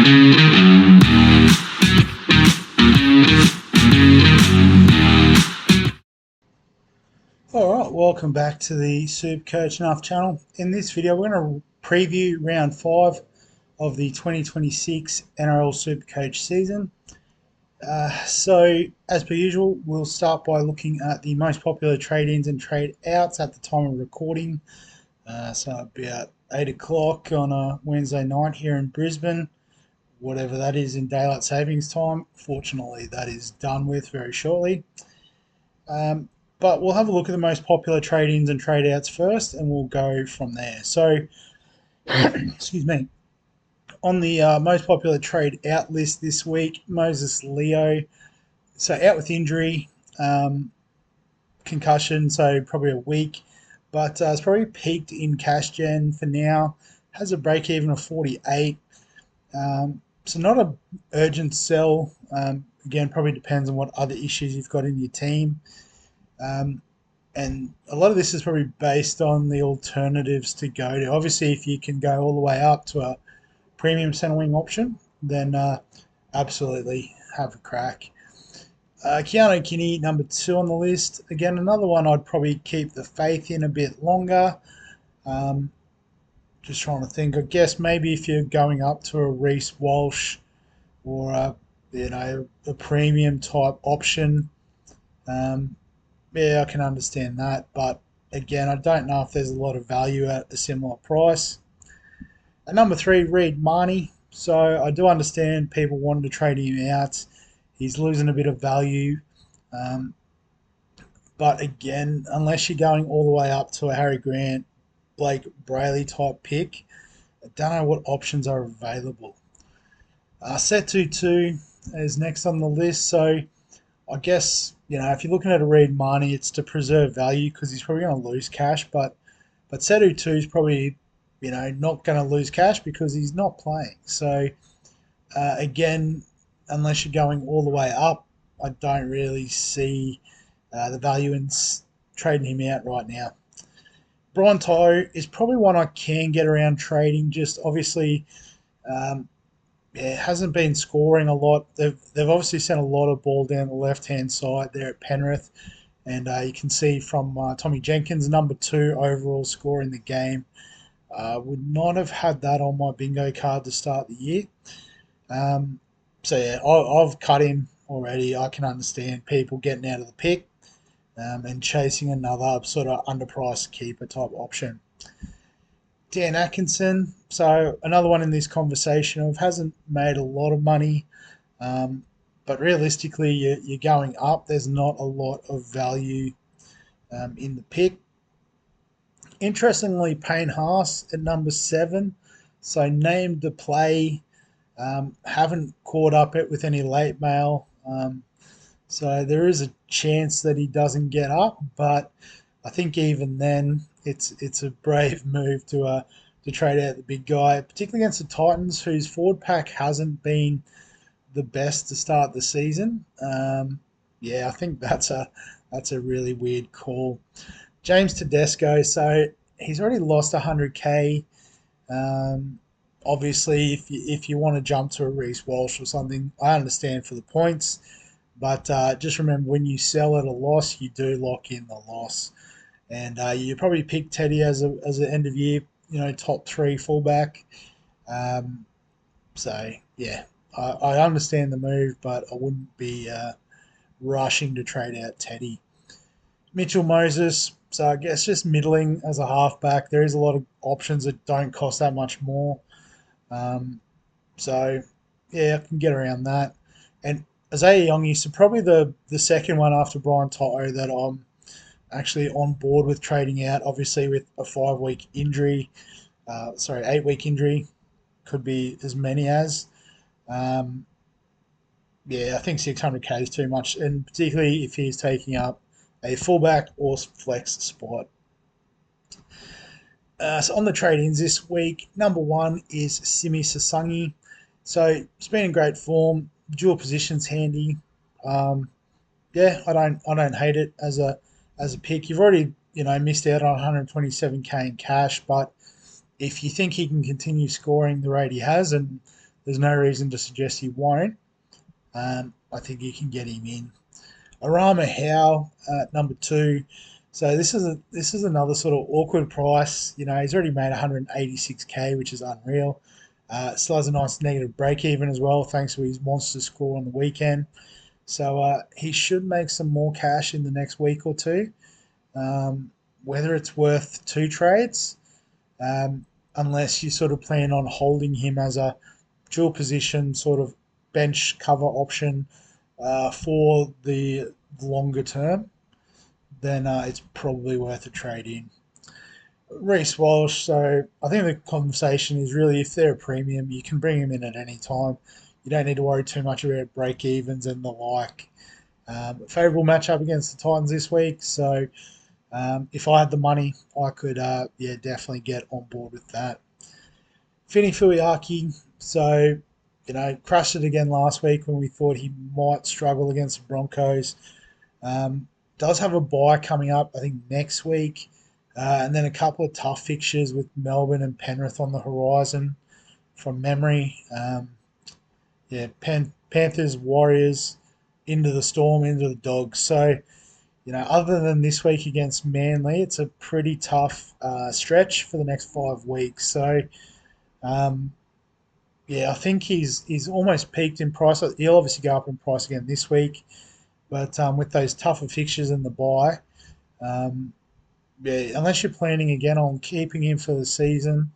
Alright, welcome back to the SuperCoach Enough channel. In this video, we're going to preview round 5 of the 2026 NRL SuperCoach season. So, as per usual, we'll start by looking at the most popular trade-ins and trade-outs at the time of recording. So, about 8 o'clock on a Wednesday night here in Brisbane, whatever that is in daylight savings time. Fortunately, that is done with very shortly. But we'll have a look at the most popular trade-ins and trade-outs first, and we'll go from there. So, excuse me. On the most popular trade-out list this week, Moses Leo. So out with injury, concussion, so probably a week. But it's probably peaked in cash gen for now. Has a break-even of 48. So not an urgent sell. Again, probably depends on what other issues you've got in your team. And a lot of this is probably based on the alternatives to go to. Obviously, if you can go all the way up to a premium centre wing option, then absolutely have a crack. Keanu Kinney, number 2 on the list. Again, another one I'd probably keep the faith in a bit longer. Just trying to think. I guess maybe if you're going up to a Reece Walsh or a premium type option. Yeah, I can understand that, but again, I don't know if there's a lot of value at a similar price. At number 3, Reed Marnie. So I do understand people wanting to trade him out. He's losing a bit of value. But again, unless you're going all the way up to a Harry Grant, Blake Brayley type pick, I don't know what options are available. Setu 2 is next on the list. So I guess, if you're looking at a Reed Marnie, it's to preserve value because he's probably going to lose cash. But Setu 2 is probably, not going to lose cash because he's not playing. So, again, unless you're going all the way up, I don't really see the value in trading him out right now. Brian To'o is probably one I can get around trading. Just obviously, hasn't been scoring a lot. They've obviously sent a lot of ball down the left-hand side there at Penrith. And you can see from Tommy Jenkins, number 2 overall score in the game. Would not have had that on my bingo card to start the year. So, yeah, I've cut him already. I can understand people getting out of the pick and chasing another sort of underpriced keeper type option. Dan Atkinson, so another one in this conversation of hasn't made a lot of money, but realistically, you're going up. There's not a lot of value in the pick. Interestingly, Payne Haas at number 7, so named to play, haven't caught up it with any late mail, so there is a chance that he doesn't get up, but I think even then, it's a brave move to trade out the big guy, particularly against the Titans, whose forward pack hasn't been the best to start the season. Yeah, I think that's a really weird call. James Tedesco, so he's already lost 100k. Obviously, if you want to jump to a Reece Walsh or something, I understand for the points, but just remember when you sell at a loss, you do lock in the loss. And you probably pick Teddy as an end of year, top 3 fullback. So yeah, I understand the move, but I wouldn't be rushing to trade out Teddy. Mitchell Moses, so I guess just middling as a halfback. There is a lot of options that don't cost that much more. So yeah, I can get around that. And Isaiah Yongi, so probably the second one after Brian To'o that I'm actually on board with trading out, obviously with a 5-week injury, 8-week injury, could be as many as. Yeah, I think 600k is too much, and particularly if he's taking up a fullback or flex spot. So on the trade-ins this week, number 1 is Simi Sasangi. So he's been in great form, dual positions handy. Yeah, I don't hate it as a pick. You've already missed out on 127k in cash, but if you think he can continue scoring the rate he has, and there's no reason to suggest he won't. I think you can get him in. Arama Howe at number 2. So this is another sort of awkward price. You know, he's already made 186k, which is unreal. Still has a nice negative break even as well, thanks to his monster score on the weekend. So he should make some more cash in the next week or two. Whether it's worth 2 trades, unless you sort of plan on holding him as a dual position sort of bench cover option for the longer term, then it's probably worth a trade in. Reece Walsh, so I think the conversation is really if they're a premium, you can bring him in at any time. You don't need to worry too much about break evens and the like. Favourable matchup against the Titans this week, so if I had the money, I could definitely get on board with that. Fini Fuiaki, so crushed it again last week when we thought he might struggle against the Broncos. Does have a bye coming up, I think, next week. And then a couple of tough fixtures with Melbourne and Penrith on the horizon from memory. Panthers, Warriors, into the Storm, into the Dogs. So, other than this week against Manly, it's a pretty tough stretch for the next 5 weeks. So, I think he's almost peaked in price. He'll obviously go up in price again this week. But with those tougher fixtures and the bye, unless you're planning again on keeping him for the season,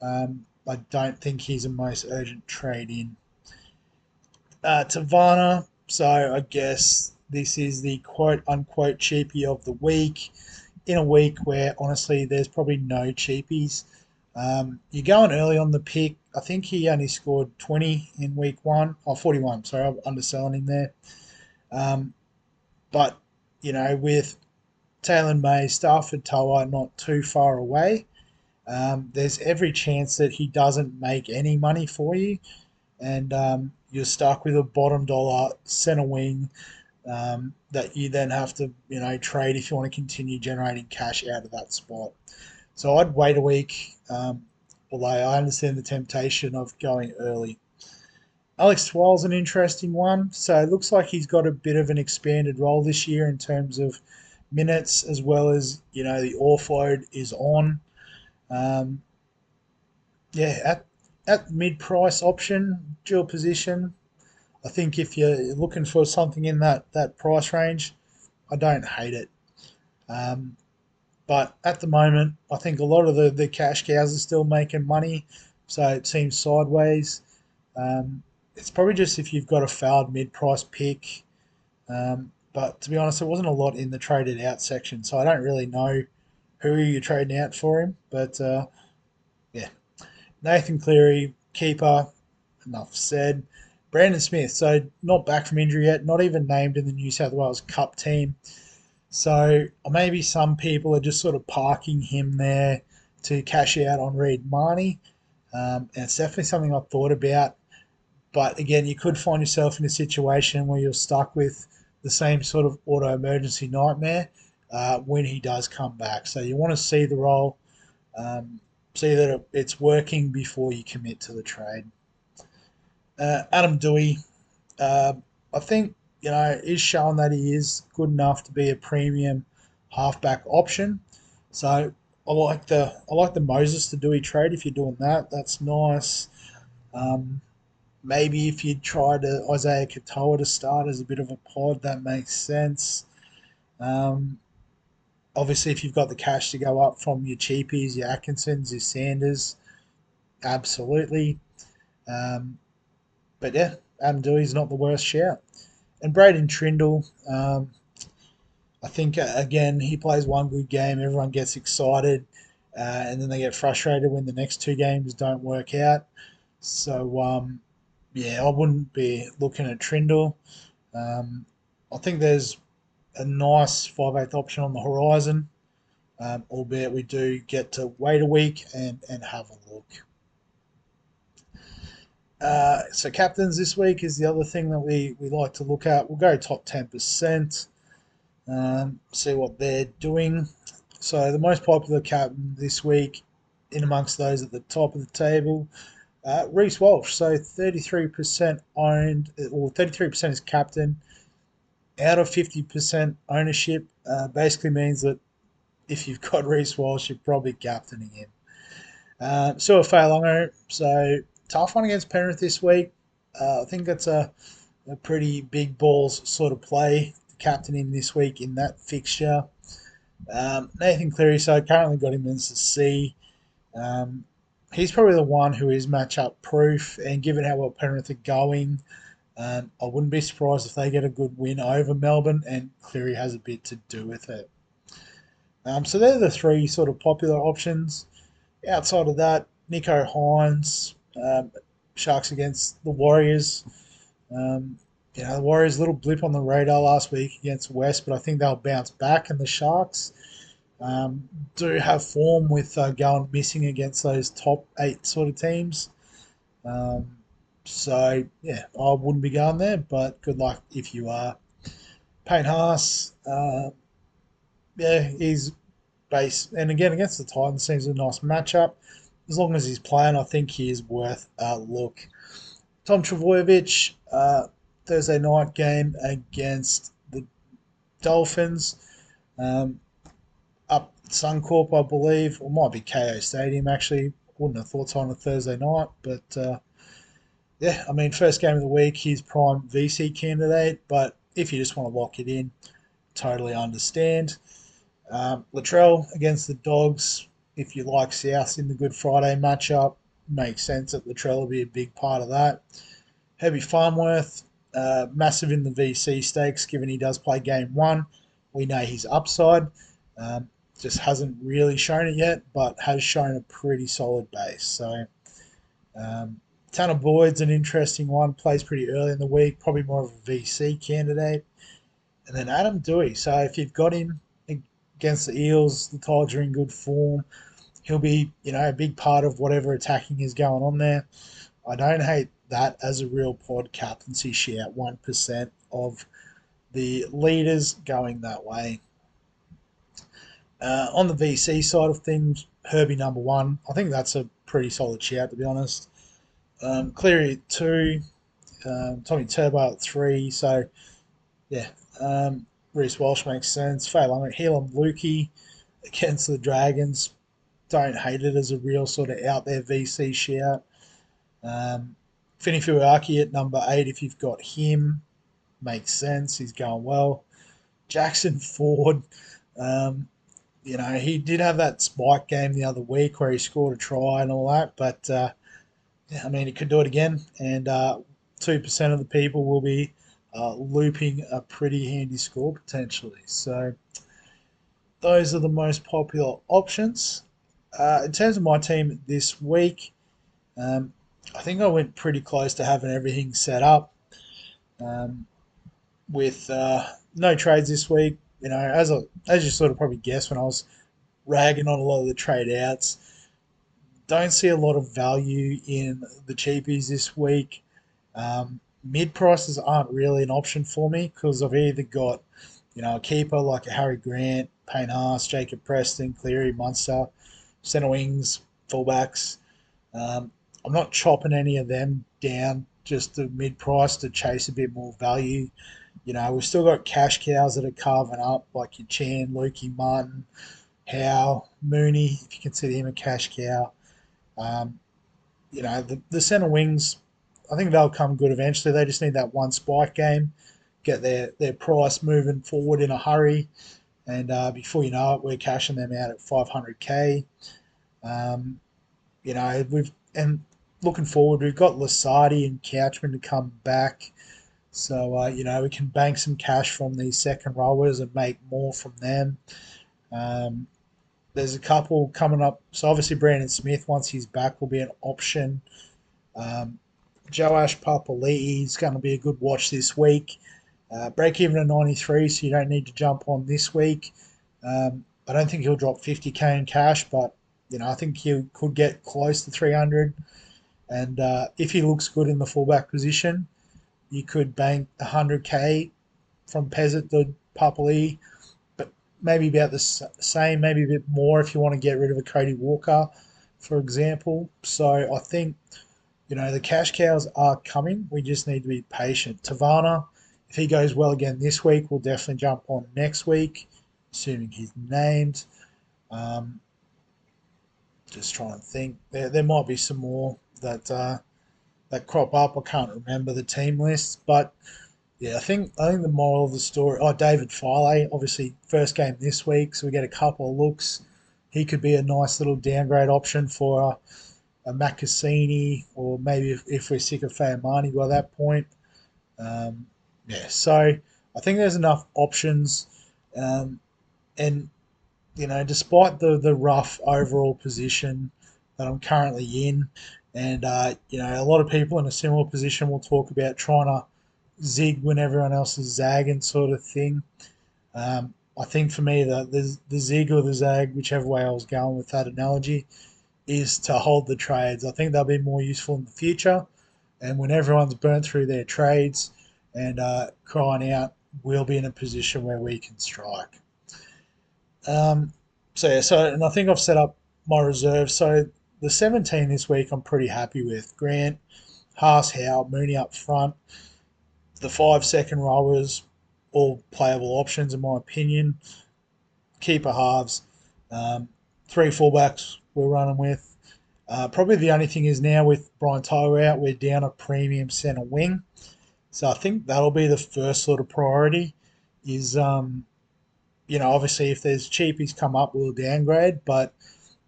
I don't think he's a most urgent trade in. Tavana, so I guess this is the quote unquote cheapie of the week. In a week where honestly there's probably no cheapies. You're going early on the pick. I think he only scored 20 in week 1, or 41. Sorry, I'm underselling him there. But with Taylor May, Stafford Toa not too far away, there's every chance that he doesn't make any money for you, and you're stuck with a bottom dollar centre wing that you then have to trade if you want to continue generating cash out of that spot. So I'd wait a week, although I understand the temptation of going early. Alex Twell's an interesting one. So it looks like he's got a bit of an expanded role this year in terms of minutes, as well as the offload is on. At mid-price option, dual position, I think if you're looking for something in that price range, I don't hate it. But at the moment, I think a lot of the cash cows are still making money, so it seems sideways. It's probably just if you've got a failed mid-price pick. But to be honest, there wasn't a lot in the traded out section, so I don't really know who you're trading out for him. But Nathan Cleary, keeper, enough said. Brandon Smith, so not back from injury yet, not even named in the New South Wales Cup team. So maybe some people are just sort of parking him there to cash out on Reed Marnie. And it's definitely something I've thought about. But again, you could find yourself in a situation where you're stuck with the same sort of auto emergency nightmare when he does come back. So you want to see the role, see that it's working before you commit to the trade. Adam Dewey, I think is showing that he is good enough to be a premium halfback option. So I like the Moses to Dewey trade if you're doing that. That's nice. Maybe if you try to Isaiah Katoa to start as a bit of a pod, that makes sense. Obviously, if you've got the cash to go up from your cheapies, your Atkinsons, your Sanders, absolutely. But yeah, Adam Dewey's not the worst shout. And Braden Trindle, I think, again, he plays one good game, everyone gets excited, and then they get frustrated when the next 2 games don't work out. So, I wouldn't be looking at Trindle. I think there's a nice 5/8 option on the horizon, albeit we do get to wait a week and have a look. So captains this week is the other thing that we like to look at. We'll go top 10%, see what they're doing. So the most popular captain this week, in amongst those at the top of the table, Reece Walsh, so 33% owned, or 33% is captain. Out of 50% ownership, basically means that if you've got Reece Walsh, you're probably captaining him. So a Failongo, so tough one against Penrith this week. I think that's a pretty big balls sort of play, captaining this week in that fixture. Nathan Cleary, so currently got him as a C. Um, he's probably the one who is matchup proof, and given how well Penrith are going, I wouldn't be surprised if they get a good win over Melbourne, and Cleary has a bit to do with it. So they're the three sort of popular options. Outside of that, Nico Hines, Sharks against the Warriors. Um, the Warriors, a little blip on the radar last week against West, but I think they'll bounce back. And the Sharks do have form with going missing against those top 8 sort of teams. Um, yeah, I wouldn't be going there, but good luck if you are. Payne Haas, yeah, he's base. And again, against the Titans, seems a nice matchup. As long as he's playing, I think he is worth a look. Tom Trbojevic, Thursday night game against the Dolphins. Um, up at Suncorp, I believe, or might be KO Stadium actually. Wouldn't have thought so on a Thursday night, but yeah, I mean, first game of the week, he's prime VC candidate, but if you just want to lock it in, totally understand. Latrell against the Dogs, if you like South in the Good Friday matchup, makes sense that Latrell will be a big part of that. Heavy Farmworth, massive in the VC stakes, given he does play game one. We know his upside. Just hasn't really shown it yet, but has shown a pretty solid base. So, Tanner Boyd's an interesting one. Plays pretty early in the week, probably more of a VC candidate. And then Adam Dewey. So if you've got him against the Eels, the Tigers are in good form. He'll be, a big part of whatever attacking is going on there. I don't hate that as a real pod captaincy share. 1% of the leaders going that way. On the VC side of things, Herbie number 1. I think that's a pretty solid shout, to be honest. Cleary at 2. Tommy Turbo at 3. So, yeah. Reece Walsh makes sense. Failon, Helam Lukey against the Dragons. Don't hate it as a real sort of out there VC shout. Finny Fuaki at number 8, if you've got him, makes sense. He's going well. Jackson Ford, he did have that spike game the other week where he scored a try and all that, but I mean, he could do it again, and 2% of the people will be looping a pretty handy score potentially. So those are the most popular options. In terms of my team this week, I think I went pretty close to having everything set up with no trades this week. As you sort of probably guessed when I was ragging on a lot of the trade outs, don't see a lot of value in the cheapies this week. Mid prices aren't really an option for me because I've either got, a keeper like a Harry Grant, Payne Haas, Jacob Preston, Cleary, Munster, centre wings, fullbacks. I'm not chopping any of them down just to mid price to chase a bit more value. We've still got cash cows that are carving up like your Chan, Lukey, Martin, Howe, Mooney, if you consider him a cash cow. The centre wings, I think they'll come good eventually. They just need that one spike game, get their price moving forward in a hurry, and before you know it, we're cashing them out at 500k. And looking forward, we've got Lasardi and Couchman to come back. So, we can bank some cash from these second rowers and make more from them. There's a couple coming up. So, obviously, Brandon Smith, once he's back, will be an option. Joash Papali'i is going to be a good watch this week. Break even at 93, so you don't need to jump on this week. I don't think he'll drop 50k in cash, but I think he could get close to 300. And if he looks good in the fullback position, you could bank 100k from Pezzett to Papali, but maybe about the same, maybe a bit more if you want to get rid of a Cody Walker, for example. So I think The cash cows are coming. We just need to be patient. Tavana, if he goes well again this week, we'll definitely jump on next week, assuming he's named. Just trying to think. There might be some more that crop up. I can't remember the team list, but yeah, I think the moral of the story. Oh, David Filey, obviously first game this week, so we get a couple of looks. He could be a nice little downgrade option for a Macassini, or maybe if we're sick of Fayamani by that point. Yeah, so I think there's enough options, and despite the rough overall position that I'm currently in, and a lot of people in a similar position will talk about trying to zig when everyone else is zagging, sort of thing. I think for me, the zig or the zag, whichever way I was going with that analogy, is to hold the trades. I think they'll be more useful in the future. And when everyone's burnt through their trades and crying out, we'll be in a position where we can strike. And I think I've set up my reserve. So the 17 this week, I'm pretty happy with. Grant, Haas, Howe, Mooney up front. The 5 second rowers, all playable options in my opinion. Keeper halves, 3 fullbacks we're running with. Probably the only thing is now with Brian Tyler out, we're down a premium centre wing. So I think that'll be the first sort of priority. Is obviously if there's cheapies come up, we'll downgrade, but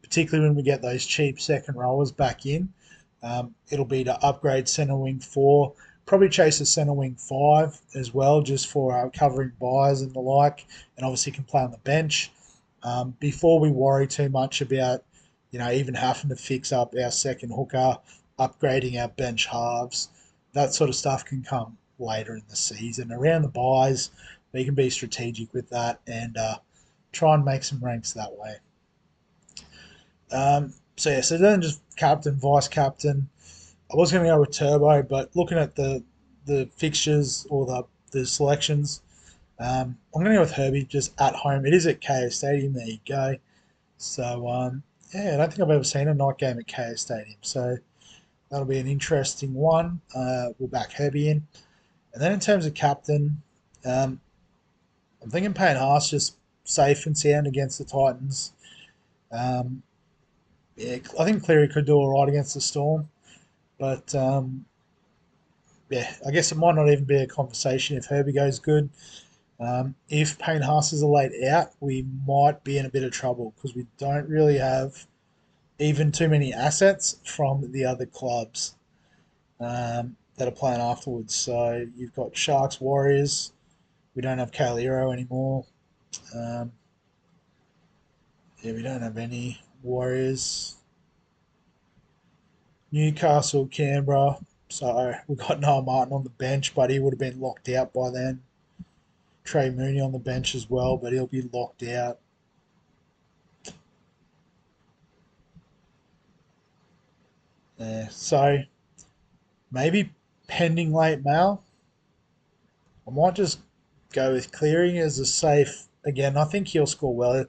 particularly when we get those cheap second rowers back in, it'll be to upgrade centre wing 4, probably chase a centre wing 5 as well, just for covering buys and the like, and obviously can play on the bench before we worry too much about even having to fix up our second hooker, upgrading our bench halves. That sort of stuff can come later in the season around the buys. We can be strategic with that and try and make some ranks that way. So then just captain, vice captain. I was going to go with Turbo, but looking at the fixtures or the selections, I'm going to go with Herbie just at home. It is at KO Stadium. There you go. So yeah, I don't think I've ever seen a night game at KO Stadium. So that'll be an interesting one. We'll back Herbie in, and then in terms of captain, I'm thinking Payne Haas just safe and sound against the Titans. Um, yeah, I think Cleary could do all right against the Storm, but yeah, I guess it might not even be a conversation if Herbie goes good. If Payne Haas is a late out, we might be in a bit of trouble because we don't really have even too many assets from the other clubs that are playing afterwards. So you've got Sharks, Warriors. We don't have Calero anymore. Um, yeah, we don't have any Warriors. Newcastle, Canberra. So we've got Noah Martin on the bench, but he would have been locked out by then. Trey Mooney on the bench as well, but he'll be locked out. So maybe pending late mail, I might just go with Cleary as a safe. Again, I think he'll score well.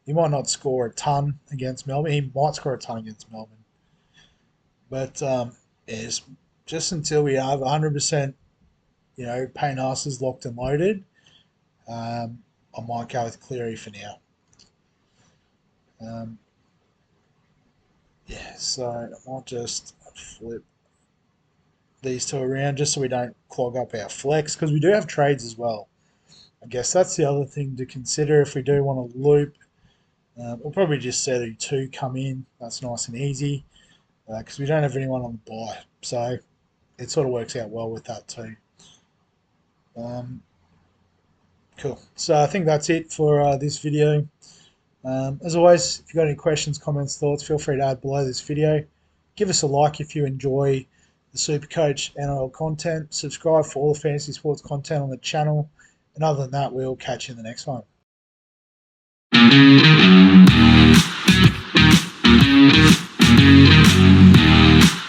He might not score a ton against Melbourne. He might score a ton against Melbourne. But yeah, just until we have 100%, Payne Haas is locked and loaded, I might go with Cleary for now. Um, yeah, so I might just flip these two around just so we don't clog up our flex because we do have trades as well. I guess that's the other thing to consider if we do want to loop. We'll probably just set a 2 come in. That's nice and easy because we don't have anyone on the buy. So it sort of works out well with that too. Cool. So I think that's it for this video. As always, if you've got any questions, comments, thoughts, feel free to add below this video. Give us a like if you enjoy the SuperCoach NRL content. Subscribe for all the fantasy sports content on the channel. And other than that, we'll catch you in the next one.